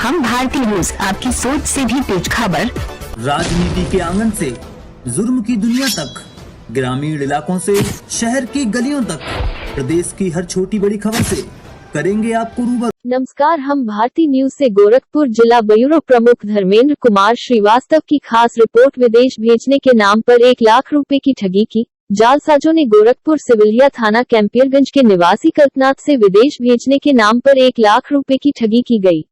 हम भारतीय न्यूज, आपकी सोच से भी तेज खबर। राजनीति के आंगन से जुर्म की दुनिया तक, ग्रामीण इलाकों से शहर की गलियों तक, प्रदेश की हर छोटी बड़ी खबर से करेंगे आपको रूबरू। नमस्कार, हम भारतीय न्यूज से गोरखपुर जिला ब्यूरो प्रमुख धर्मेंद्र कुमार श्रीवास्तव की खास रिपोर्ट। विदेश भेजने के नाम पर 1 लाख रुपए की ठगी की जालसाजों ने गोरखपुर सिविलिया थाना कैंपियरगंज के निवासी कल्पनाथ से विदेश भेजने के नाम पर 1 लाख रुपए की ठगी की गई।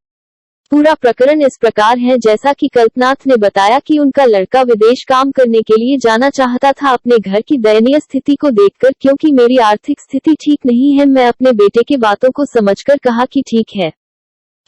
पूरा प्रकरण इस प्रकार है, जैसा कि कल्पनाथ ने बताया कि उनका लड़का विदेश काम करने के लिए जाना चाहता था। अपने घर की दयनीय स्थिति को देखकर, क्योंकि मेरी आर्थिक स्थिति ठीक नहीं है, मैं अपने बेटे के बातों को समझकर कहा कि ठीक है।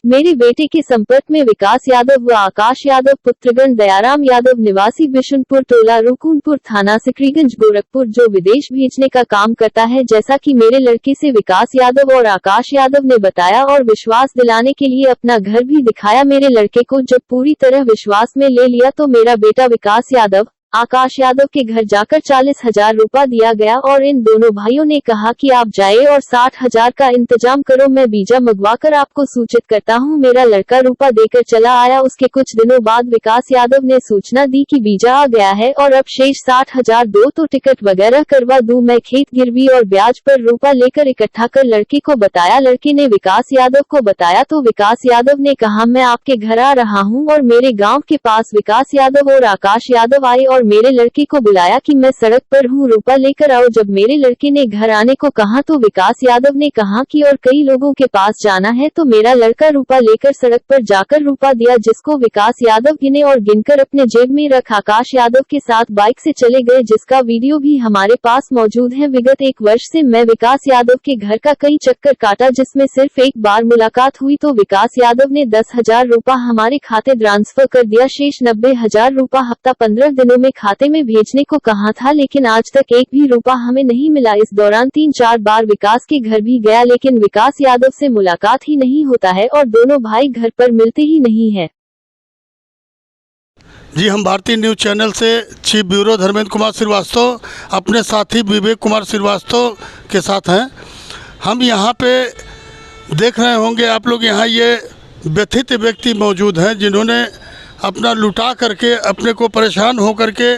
मेरे बेटे के संपर्क में विकास यादव व आकाश यादव पुत्रगण दयाराम यादव निवासी बिशुनपुर टोला रुकुनपुर थाना सिकरीगंज गोरखपुर, जो विदेश भेजने का काम करता है, जैसा कि मेरे लड़के से विकास यादव और आकाश यादव ने बताया और विश्वास दिलाने के लिए अपना घर भी दिखाया। मेरे लड़के को जब पूरी तरह विश्वास में ले लिया तो मेरा बेटा विकास यादव आकाश यादव के घर जाकर 40,000 रुपया दिया गया और इन दोनों भाइयों ने कहा कि आप जाए और 60,000 का इंतजाम करो, मैं वीजा मंगवाकर आपको सूचित करता हूं। मेरा लड़का रुपया देकर चला आया। उसके कुछ दिनों बाद विकास यादव ने सूचना दी कि वीजा आ गया है और अब शेष 60,000 दो तो टिकट वगैरह करवा दूं। मैं खेत गिरवी और ब्याज पर रुपया लेकर इकट्ठा कर लड़के को बताया। लड़के ने विकास यादव को बताया तो विकास यादव ने कहा मैं आपके घर आ रहा हूं और मेरे गाँव के पास विकास यादव और आकाश यादव आए और मेरे लड़के को बुलाया कि मैं सड़क पर हूँ, रुपया लेकर आओ। जब मेरे लड़के ने घर आने को कहा तो विकास यादव ने कहा कि और कई लोगों के पास जाना है, तो मेरा लड़का रुपया लेकर सड़क पर जाकर रुपया दिया, जिसको विकास यादव गिने और गिनकर अपने जेब में रख आकाश यादव के साथ बाइक से चले गए, जिसका वीडियो भी हमारे पास मौजूद है। विगत 1 वर्ष से मैं विकास यादव के घर का कई चक्कर काटा, जिसमें सिर्फ एक बार मुलाकात हुई तो विकास यादव ने 10,000 रुपया हमारे खाते ट्रांसफर कर दिया। शेष 90,000 रुपया हफ्ता 15 दिनों में खाते में भेजने को कहा था, लेकिन आज तक एक भी रुपया हमें नहीं मिला। इस दौरान 3-4 बार विकास के घर भी गया, लेकिन विकास यादव से मुलाकात ही नहीं होता है और दोनों भाई घर पर मिलते ही नहीं है। जी, हम भारतीय न्यूज चैनल से चीफ ब्यूरो धर्मेंद्र कुमार श्रीवास्तव अपने साथी विवेक कुमार श्रीवास्तव के साथ हैं। हम यहाँ पे देख रहे होंगे आप लोग, यहाँ ये व्यथित व्यक्ति मौजूद हैं जिन्होंने अपना लुटा करके अपने को परेशान हो करके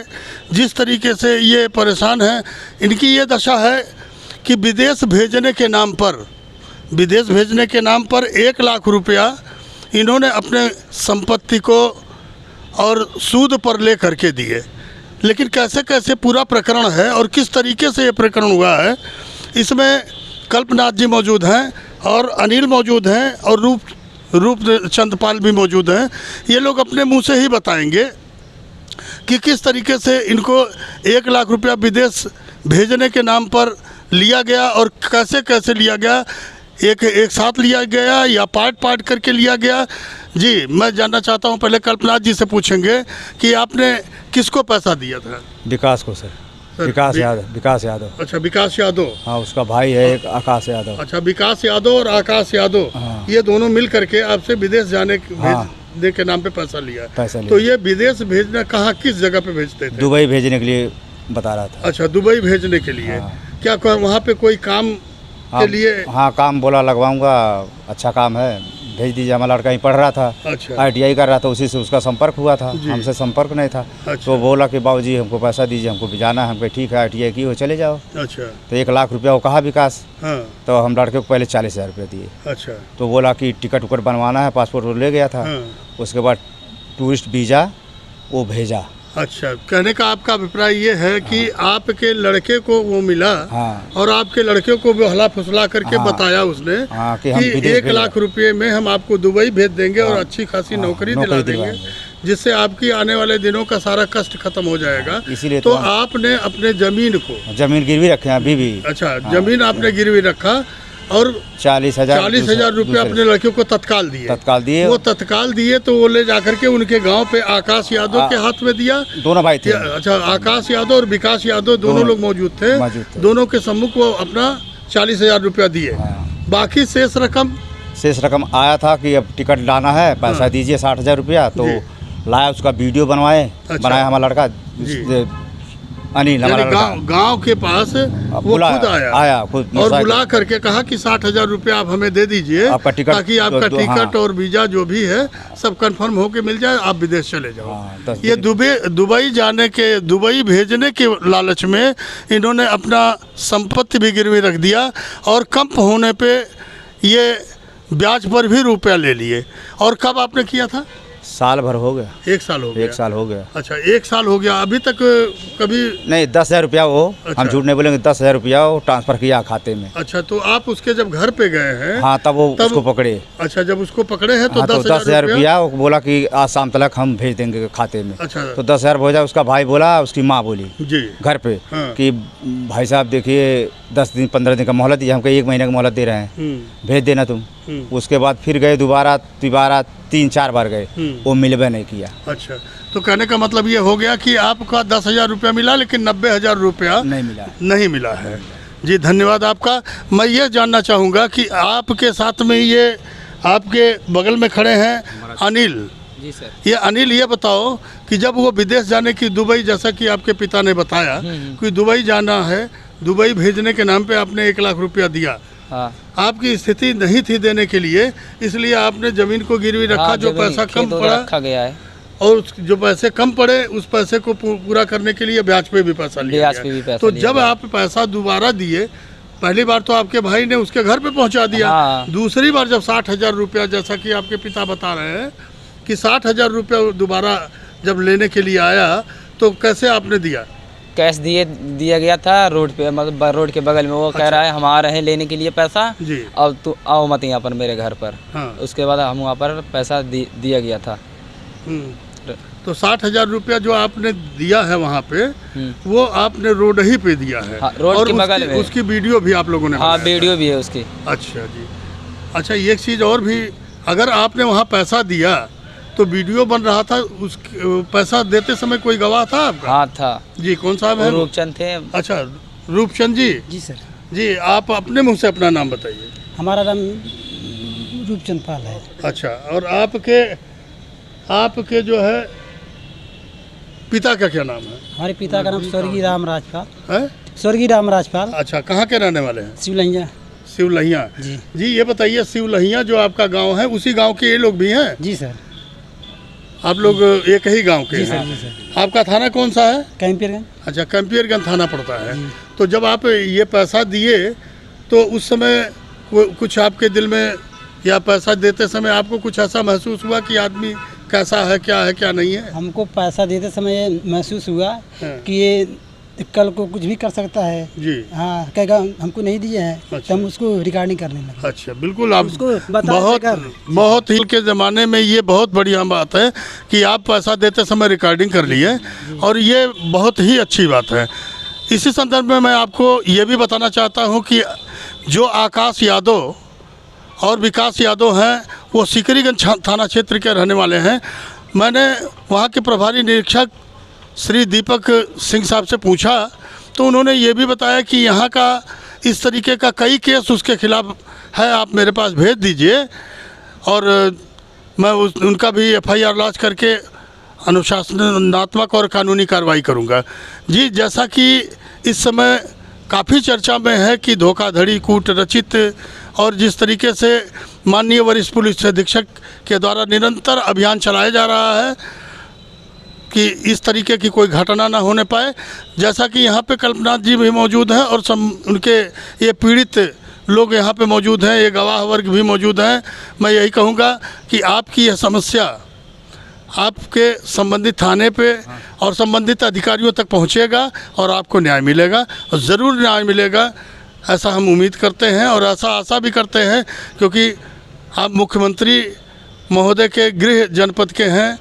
जिस तरीके से ये परेशान हैं, इनकी ये दशा है कि विदेश भेजने के नाम पर 1 लाख रुपया इन्होंने अपने संपत्ति को और सूद पर ले करके दिए। लेकिन कैसे कैसे पूरा प्रकरण है और किस तरीके से ये प्रकरण हुआ है, इसमें कल्पनाथ जी मौजूद हैं और अनिल मौजूद हैं और रूप चंदपाल भी मौजूद हैं। ये लोग अपने मुंह से ही बताएंगे कि किस तरीके से इनको 1 लाख रुपया विदेश भेजने के नाम पर लिया गया और कैसे कैसे लिया गया, एक साथ लिया गया या पार्ट करके लिया गया। जी, मैं जानना चाहता हूं, पहले कल्पनाथ जी से पूछेंगे कि आपने किसको पैसा दिया था? विकास को सर। विकास यादव। अच्छा, विकास यादव। हाँ, उसका भाई है एक आकाश यादव। अच्छा, विकास यादव और आकाश यादव। हाँ। ये दोनों मिल करके आपसे विदेश जाने के नाम पे पैसा लिया। तो ये विदेश भेजना कहाँ, किस जगह पे भेजते थे? दुबई भेजने के लिए बता रहा था। अच्छा, दुबई भेजने के लिए। हाँ। क्या वहाँ पे कोई काम के लिए? हाँ, काम बोला लगवाऊंगा, अच्छा काम है, भेज दीजिए। हमारा लड़का ही पढ़ रहा था। अच्छा। ITI कर रहा था, उसी से उसका संपर्क हुआ था, हमसे संपर्क नहीं था। अच्छा। तो बोला कि बाबूजी हमको पैसा दीजिए, हमको भी जाना है। हमको ठीक है, ITI की हो, चले जाओ। अच्छा। तो 1 लाख रुपया वो कहा विकास। हाँ। तो हम लड़के को पहले 40,000 रुपये दिए। अच्छा। तो बोला कि टिकट उकट बनवाना है, पासपोर्ट वो ले गया था। हाँ। उसके बाद टूरिस्ट वीज़ा वो भेजा। अच्छा, कहने का आपका अभिप्राय ये है कि आपके लड़के को वो मिला। हाँ। और आपके लड़के को भी हला फुसला करके बताया उसने कि 1 लाख रुपए में हम आपको दुबई भेज देंगे और अच्छी खासी नौकरी दिला देंगे, जिससे आपकी आने वाले दिनों का सारा कष्ट खत्म हो जाएगा। इसीलिए तो आपने अपने जमीन गिरवी रखे अभी भी। अच्छा, जमीन आपने गिरवी रखा और 40,000 रुपये अपने लड़कियों को तत्काल दिए। वो तत्काल दिए तो वो ले जाकर के उनके गांव पे आकाश यादव के हाथ में दिया। दोनों भाई थे। अच्छा, आकाश यादव और विकास यादव दोनों लोग मौजूद थे। दोनों के सम्मुख वो अपना 40,000 रुपया दिए। बाकी शेष रकम आया था कि अब टिकट लाना है, पैसा दीजिए 60,000 रुपया। तो लाया, उसका वीडियो बनाया हमारा लड़का अनिल हमारा लड़का। गांव के पास वो खुद आया खुद और बुला करके कहा कि 60,000 रुपया आप हमें दे दीजिए, आपका टिकट, ताकि आपका टिकट और वीजा जो भी है सब कंफर्म होके मिल जाए, आप विदेश चले जाओ। ये दुबई भेजने के लालच में इन्होंने अपना संपत्ति भी गिरवी रख दिया और कम होने पे ये ब्याज पर भी रुपया ले लिए। और कब आपने किया था? साल भर हो गया। 1 साल हो गया। 1 साल हो गया। अच्छा, 1 साल हो गया, अभी तक कभी नहीं। 10,000 रुपया वो, अच्छा। हम झूठ नहीं बोलेंगे, 10,000 रुपया वो ट्रांसफर किया खाते में। अच्छा, तो आप उसके जब घर पे गए हैं? हाँ, तब उसको पकड़े। अच्छा, जब उसको पकड़े हैं तो हाँ, 10,000 रुपया वो बोला कि आज शाम तक हम भेज देंगे खाते में। अच्छा, तो 10,000 भेजा। उसका भाई बोला, उसकी माँ बोली जी घर पे कि भाई साहब देखिए 10 दिन 15 दिन का मोहलत दिया, हमको 1 महीने का मोहलत दे रहे हैं, भेज देना तुम। उसके बाद फिर गए दोबारा 3-4 बार गए, वो मिलबे नहीं किया। अच्छा, तो कहने का मतलब ये हो गया कि आपका 10,000 रुपया मिला, लेकिन 90,000 रुपया नहीं मिला है। जी धन्यवाद आपका। मैं ये जानना चाहूँगा कि आपके साथ में ये आपके बगल में खड़े हैं अनिल। जी सर। ये अनिल, ये बताओ कि जब वो विदेश जाने की, दुबई, जैसा कि आपके पिता ने बताया कि दुबई जाना है, दुबई भेजने के नाम पे आपने 1 लाख रुपया दिया। हाँ। आपकी स्थिति नहीं थी देने के लिए, इसलिए आपने जमीन को गिरवी रखा। हाँ, जो पैसा कम पड़ा रखा गया है, और जो पैसे कम पड़े उस पैसे को पूरा करने के लिए ब्याज पे भी पैसा लिया गया। तो जब आप पैसा दोबारा दिए, पहली बार तो आपके भाई ने उसके घर पे पहुंचा दिया। हाँ। दूसरी बार जब 60,000 रुपया, जैसा कि आपके पिता बता रहे हैं कि 60,000 रुपया दोबारा जब लेने के लिए आया, तो कैसे आपने दिया? कैश दिया गया था रोड पे, मतलब रोड के बगल में। वो कह रहा है हम आ रहे हैं लेने के लिए पैसा जी, अब तो आओ मत यहाँ पर मेरे घर पर। हाँ। उसके बाद हम वहाँ पर पैसा दिया गया था। तो 60,000 रुपया जो आपने दिया है वहाँ पे, वो आपने रोड ही पे दिया है। हाँ, रोड के बगल में। उसकी वीडियो भी आप लोगों ने? हाँ, वीडियो भी है उसकी। अच्छा जी। अच्छा, एक चीज़ और भी, अगर आपने वहाँ पैसा दिया तो वीडियो बन रहा था, उस पैसा देते समय कोई गवाह था आपका? हाँ था जी। कौन साहब है? रूपचंद थे। अच्छा, रूपचंद जी। जी सर। जी, आप अपने मुंह से अपना नाम बताइए। हमारा नाम रूपचंद पाल है। अच्छा, और आपके जो है पिता का क्या नाम है? हमारे पिता का नाम स्वर्गीय राम राजपाल है। स्वर्गीय राम राजपाल। अच्छा, कहाँ के रहने वाले हैं? शिवलहिया। शिवलहिया। जी। जी, ये बताइए, शिवलहिया जो आपका गांव है, उसी गांव के ये लोग भी हैं? जी सर। आप लोग एक ही गांव के? जी सर। जी सर। आपका थाना कौन सा है? कैंपियरगंज। अच्छा, कैंपियरगंज थाना पड़ता है। तो जब आप ये पैसा दिए, तो उस समय कुछ आपके दिल में, या पैसा देते समय आपको कुछ ऐसा महसूस हुआ कि आदमी कैसा है, क्या नहीं है? हमको पैसा देते समय महसूस हुआ कि ये कल को कुछ भी कर सकता है। जी। हाँ, कहेगा हमको नहीं दिए हैं। अच्छा। तो हम उसको रिकॉर्डिंग करने लगे। अच्छा, बिल्कुल। आप उसको बहुत ही के ज़माने में ये बहुत बढ़िया बात है कि आप पैसा देते समय रिकॉर्डिंग कर लिए, और ये बहुत ही अच्छी बात है। इसी संदर्भ में मैं आपको ये भी बताना चाहता हूँ कि जो आकाश यादव और विकास यादव हैं, वो सिकरीगंज थाना क्षेत्र के रहने वाले हैं। मैंने वहाँ के प्रभारी निरीक्षक श्री दीपक सिंह साहब से पूछा, तो उन्होंने ये भी बताया कि यहाँ का इस तरीके का कई केस उसके खिलाफ है, आप मेरे पास भेज दीजिए, और मैं उनका भी FIR लॉन्च करके अनुशासनात्मक और कानूनी कार्रवाई करूँगा। जी, जैसा कि इस समय काफ़ी चर्चा में है कि धोखाधड़ी, कूट रचित, और जिस तरीके से माननीय वरिष्ठ पुलिस अधीक्षक के द्वारा निरंतर अभियान चलाया जा रहा है कि इस तरीके की कोई घटना ना होने पाए, जैसा कि यहाँ पे कल्पनाथ जी भी मौजूद हैं और उनके ये पीड़ित लोग यहाँ पे मौजूद हैं, ये गवाह वर्ग भी मौजूद हैं। मैं यही कहूँगा कि आपकी यह समस्या आपके संबंधित थाने पे और संबंधित अधिकारियों तक पहुँचेगा और आपको न्याय मिलेगा, और ज़रूर न्याय मिलेगा, ऐसा हम उम्मीद करते हैं और ऐसा आशा भी करते हैं, क्योंकि आप मुख्यमंत्री महोदय के गृह जनपद के हैं।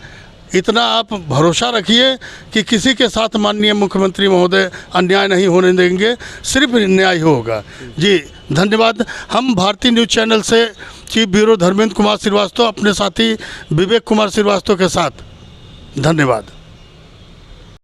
इतना आप भरोसा रखिए कि किसी के साथ माननीय मुख्यमंत्री महोदय अन्याय नहीं होने देंगे, सिर्फ न्याय होगा। जी धन्यवाद। हम भारतीय न्यूज़ चैनल से चीफ ब्यूरो धर्मेंद्र कुमार श्रीवास्तव अपने साथी विवेक कुमार श्रीवास्तव के साथ, धन्यवाद।